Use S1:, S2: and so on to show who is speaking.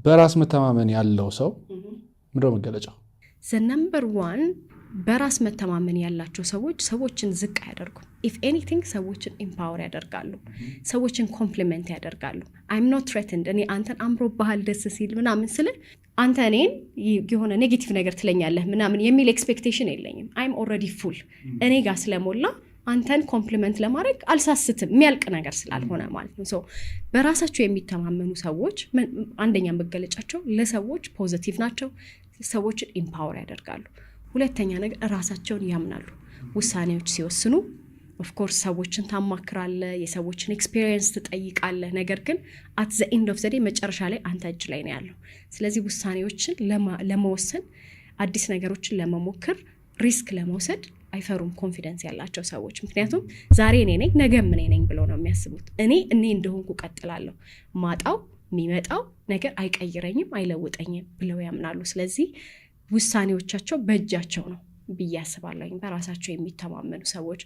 S1: በራስ መተማመን ያለው ሰው ምንድነው መገለጫው?
S2: the number one በራስ መተማመን ያላቸው ሰዎችን ዝቅ ያደርጉም if anything ሰዎችን empower ያደርጋሉ ሰዎችን ኮምፕሊመንት ያደርጋሉ I'm not threatened እኔ አንተን አምሮ ባህል ደስ ሲል ምናምን ስለ አንተ እኔን የሆነ ኔጌቲቭ ነገር ትለኛለህ ምናምን የሚል ኤክስፔክቴሽን የለኝም I'm already full እኔ ጋር ስለሞላ አንተን ኮምፕሊመንት ለማድረግ አልሳስትም የሚያልቅ ነገር ስላልሆነ ማለት ነው ሶ በራሳቸው የሚተማመኑ ሰዎች አንደኛ መገለጫቸው ለሰዎች ፖዚቲቭ ናቸው ሰዎችን ኢምፓወር ያደርጋሉ ሁለተኛ ነገር ራሳቸውን ያምናሉ ውሳኔዎች ሲወስኑ of course ሰዎችን ታማክራለ የሰዎችን ኤክስፒሪየንስ ትጠይቃለ ነገር ግን at the end of the day መጨረሻ ላይ አንተ እጅ ላይ ነው ያለው ስለዚህ ውሳኔዎችን ለመወሰን አዲስ ነገሮችን ለመሞከር ሪስክ ለመውሰድ አይፈሩም ኮንፊደንስ ያላቸው ሰዎች ምክንያቱም ዛሬ እኔ ነኝ ነገ ምን ነኝ ብለው ነው የሚያስቡት እኔ እንደሆንኩ ቀጥላለሁ ማጣው የሚመጣው ነገር አይቀይረኝም አይለውጠኝም ብለው ያምናሉ ስለዚህ ውሳኔዎቻቸው በእጃቸው ነው ብዬ አስባለሁ በራሳቸው የሚተማመኑ ሰዎች